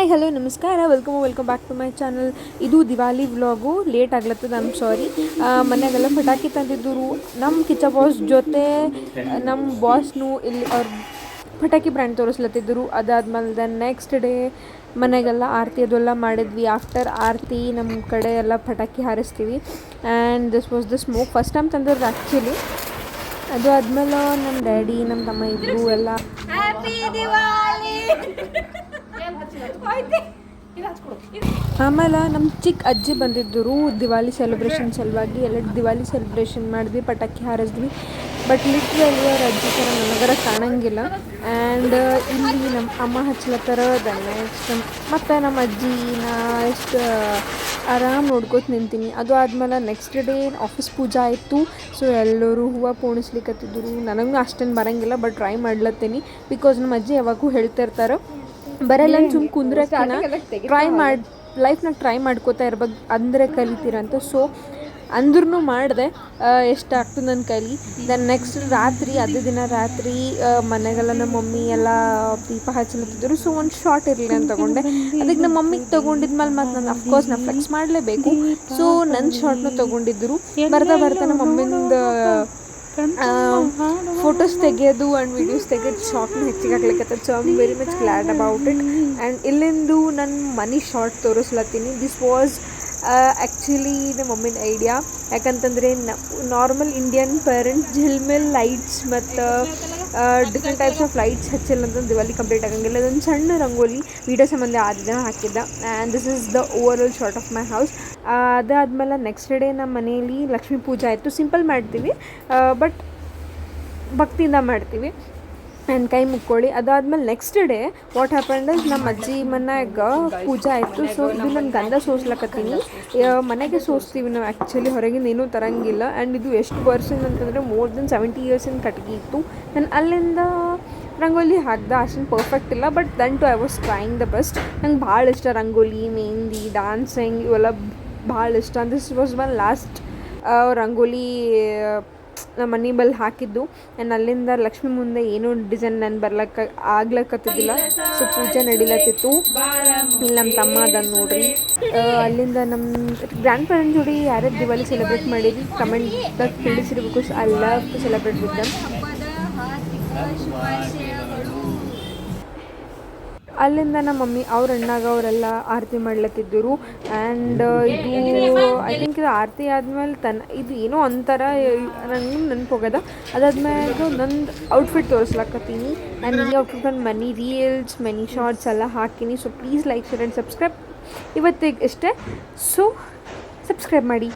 Hi hello ನಮಸ್ಕಾರ welcome back to my channel. ಇದು Diwali vlog. Late ಆಗ್ಲತ್ತದ, ಐ ಆಮ್ ಸಾರಿ. ಮನೆಯಾಗೆಲ್ಲ ಪಟಾಕಿ ತಂದಿದ್ದರು. ನಮ್ಮ ಕಿಚ್ಚ ಬಾಸ್ ಜೊತೆ ನಮ್ಮ ಬಾಸ್ನು ಇಲ್ಲಿ ಅವ್ರ ಪಟಾಕಿ ಬ್ರ್ಯಾಂಡ್ ತೋರಿಸ್ಲತ್ತಿದ್ದರು. ಅದಾದ್ಮೇಲೆ ನೆಕ್ಸ್ಟ್ ಡೇ ಮನೆಗೆಲ್ಲ ಆರತಿ ಅದೆಲ್ಲ ಮಾಡಿದ್ವಿ. ಆಫ್ಟರ್ ಆರತಿ ನಮ್ಮ ಕಡೆ ಎಲ್ಲ ಪಟಾಕಿ ಹಾರಿಸ್ತೀವಿ. And this was the smoke first time ತಂದಿರೋದು ಆ್ಯಕ್ಚುಲಿ. ಅದು ಆದಮೇಲೆ ನಮ್ಮ ಡ್ಯಾಡಿ ನಮ್ಮ ತಮ್ಮ ಇಬ್ಬರು ಎಲ್ಲ ಆಮೇಲೆ ನಮ್ಮ ಚಿಕ್ಕ ಅಜ್ಜಿ ಬಂದಿದ್ದರು ದಿವಾಲಿ ಸೆಲೆಬ್ರೇಷನ್ ಸಲುವಾಗಿ. ಎಲ್ಲ ದಿವಾಲಿ ಸೆಲೆಬ್ರೇಷನ್ ಮಾಡಿದ್ವಿ, ಪಟಾಕಿ ಹಾರಿಸಿದ್ವಿ. ಬಟ್ ಲಿಟ್ರಲಿ ಅವ್ರ ಅಜ್ಜಿ ಥರ ನನಗರ ಕಾಣಂಗಿಲ್ಲ. ಆ್ಯಂಡ್ ಇಲ್ಲಿ ನಮ್ಮ ಅಮ್ಮ ಹಚ್ಲತ್ತಾರ. ನೆಕ್ಸ್ಟ್ ಮತ್ತು ನಮ್ಮ ಅಜ್ಜಿನ ಎಷ್ಟು ಆರಾಮ್ ನೋಡ್ಕೋತ ನಿಂತೀನಿ. ಅದು ಆದಮೇಲೆ ನೆಕ್ಸ್ಟ್ ಡೇ ಆಫೀಸ್ ಪೂಜೆ ಆಯಿತು. ಸೊ ಎಲ್ಲರೂ ಹೂವು ಪೋಣಿಸ್ಲಿಕ್ಕತ್ತಿದ್ರು. ನನಗೂ ಅಷ್ಟೇನು ಬರೋಂಗಿಲ್ಲ, ಬಟ್ ಟ್ರೈ ಮಾಡ್ಲತ್ತೀನಿ. ಬಿಕಾಸ್ ನಮ್ಮ ಅಜ್ಜಿ ಯಾವಾಗೂ ಹೇಳ್ತಿರ್ತಾರೆ ಬರಲ್ಲ ಸುಮ್ಮ ಕುಂದ್ರಕ್ಕಿನ ಲೈಫ್ನಾಗ ಟ್ರೈ ಮಾಡ್ಕೋತಾ ಇರ್ಬೇಕು ಅಂದರೆ ಕಲಿತೀರಂತ. ಸೊ ಅಂದ್ರೂ ಮಾಡಿದೆ, ಎಷ್ಟು ಆಗ್ತದೆ ನನ್ನ ಕೈಲಿ. ದೆನ್ ನೆಕ್ಸ್ಟ್ ರಾತ್ರಿ ಅದೇ ದಿನ ರಾತ್ರಿ ಮನೆಗೆಲ್ಲ ನಮ್ಮ ಮಮ್ಮಿ ಎಲ್ಲ ದೀಪ ಹಚ್ಚಲತ್ತಿದ್ರು. ಸೊ ಒಂದು ಶಾರ್ಟ್ ಇರಲಿ ಅಂತ ತೊಗೊಂಡೆ. ಅದಕ್ಕೆ ನಮ್ಮ ಮಮ್ಮಿಗೆ ತೊಗೊಂಡಿದ್ಮೇಲೆ ಮತ್ತು ನಾನು ಅಫ್ಕೋರ್ಸ್ ನಾನು ಫ್ಲೆಕ್ಸ್ ಮಾಡಲೇಬೇಕು. ಸೊ ನನ್ನ ಶಾರ್ಟ್ನ ತೊಗೊಂಡಿದ್ದರು. ಬರ್ತಾ ನಮ್ಮ ಮಮ್ಮಿಂದ ಫೋಟೋಸ್ ತೆಗೆಯೋದು ಆ್ಯಂಡ್ ವೀಡಿಯೋಸ್ ತೆಗೆಯೋದು ಶಾರ್ಟ್ನ ಹೆಚ್ಚಿಗೆ ಆಗ್ಲಿಕ್ಕೆ. So I am very much glad about it. And ಇಲ್ಲಿಂದು ನನ್ನ ಮನಿ ಶಾರ್ಟ್ ತೋರಿಸ್ಲತ್ತೀನಿ. ದಿಸ್ ವಾಸ್ ಆ್ಯಕ್ಚುಲಿ ನಮ್ಮ ಮಮ್ಮಿನ ಐಡಿಯಾ. ಯಾಕಂತಂದರೆ ನಾರ್ಮಲ್ ಇಂಡಿಯನ್ ಪೇರೆಂಟ್ಸ್ ಝಿಲ್ಮಿಲ್ ಲೈಟ್ಸ್ ಮತ್ತು ಡಿಫ್ರೆಂಟ್ ಟೈಪ್ಸ್ ಆಫ್ ಲೈಟ್ಸ್ ಹಚ್ಚಿಲ್ಲ ಅಂತಂದು ದಿವಾಲಿ ಕಂಪ್ಲೀಟ್ ಆಗಂಗಿಲ್ಲ. ಅದೊಂದು ಸಣ್ಣ ರಂಗೋಲಿ ವೀಡಿಯೋ ಸಂಬಂಧ ದಿನ ಹಾಕಿದ್ದ. And this is the over all short of my house. ಅದಾದಮೇಲೆ ನೆಕ್ಸ್ಟ್ ಡೇ ನಮ್ಮ ಮನೆಯಲ್ಲಿ ಲಕ್ಷ್ಮೀ ಪೂಜೆ ಆಯಿತು. ಸಿಂಪಲ್ ಮಾಡ್ತೀವಿ, ಬಟ್ ಭಕ್ತಿಯಿಂದ ಮಾಡ್ತೀವಿ. ಆ್ಯಂಡ್ ಕೈ ಮುಕ್ಕೊಳ್ಳಿ. ಅದಾದ್ಮೇಲೆ next day what happened is ನಮ್ಮ ಅಜ್ಜಿ ಮನ್ಯಾಗ ಪೂಜೆ ಆಯಿತು. ಸೊ ಇದು ನಾನು ಗಂಧ ಸೋಸ್ಲಕತ್ತೀನಿ. ಮನೆಗೆ ಸೋಸ್ತೀವಿ ನಾವು ಆ್ಯಕ್ಚುಲಿ, ಹೊರಗಿಂದ ಏನೂ ತರಂಗಿಲ್ಲ. ಆ್ಯಂಡ್ ಇದು ಎಷ್ಟು ವರ್ಷನ್ ಅಂತಂದರೆ ಮೋರ್ ದೆನ್ 70 ಇಯರ್ಸಿನ ಕಟ್ಗೆ ಇತ್ತು. ನಾನು ಅಲ್ಲಿಂದ ರಂಗೋಲಿ ಹಾಕ್ದೆ. ಅಷ್ಟೊಂದು ಪರ್ಫೆಕ್ಟ್ ಇಲ್ಲ, but then too I was trying the best. ನಂಗೆ ಭಾಳ ಇಷ್ಟ ರಂಗೋಲಿ, ಮೆಹಂದಿ, ಡ್ಯಾನ್ಸಿಂಗ್ ಇವೆಲ್ಲ ಭಾಳ ಇಷ್ಟ. This was my last rangoli ನಮ್ಮ ಮನೆ ಬಲ್ಲಿ ಹಾಕಿದ್ದು. ಆ್ಯಂಡ್ ಅಲ್ಲಿಂದ ಲಕ್ಷ್ಮಿ ಮುಂದೆ ಏನೂ ಡಿಸೈನ್ ನಾನು ಆಗ್ಲಕ್ಕತ್ತಿದ್ದಿಲ್ಲ. ಸೊ ಪೂಜೆ ನಡಿಲತ್ತಿತ್ತು. ಇಲ್ಲಿ ನಮ್ಮ ತಮ್ಮ ಅದನ್ನು ನೋಡ್ರಿ. ಅಲ್ಲಿಂದ ನಮ್ಮ ಗ್ರ್ಯಾಂಡ್ ಪೇರೆಂಟ್ಸ್ ಜೋಡಿ ಯಾರ್ಯಾರು ದಿವಾಲಿ ಸೆಲೆಬ್ರೇಟ್ ಮಾಡಿದ್ವಿ ಕಮೆಂಟ್ದಾಗ ತಿಳಿಸಿರಿ. Because I love to celebrate with them. ಅಲ್ಲಿಂದ ನಮ್ಮ ಮಮ್ಮಿ ಅವ್ರ ಅಣ್ಣಾಗ ಅವರೆಲ್ಲ ಆರತಿ ಮಾಡ್ಲತ್ತಿದ್ದರು. ಆ್ಯಂಡ್ ಇದು ಐ ಥಿಂಕ್ ಇದು ಆರತಿ ಆದಮೇಲೆ ಇದು ಏನೋ ಒಂಥರ ನನಗೆ ನೆನಪೋಗ್ಯದ. ಅದಾದ್ಮೇಲೆ ನಂದು ಔಟ್ಫಿಟ್ ತೋರಿಸ್ಲಕತ್ತೀನಿ. ಆ್ಯಂಡ್ ಈ ಔಟ್ಫಿಟ್ ಒಂದು ಮನಿ ರೀಲ್ಸ್, ಮನಿ ಶಾರ್ಟ್ಸ್ ಎಲ್ಲ ಹಾಕಿನಿ. So please like, share and subscribe. ಇವತ್ತಿಗೆ ಇಷ್ಟೇ. ಸೊ ಸಬ್ಸ್ಕ್ರೈಬ್ ಮಾಡಿ.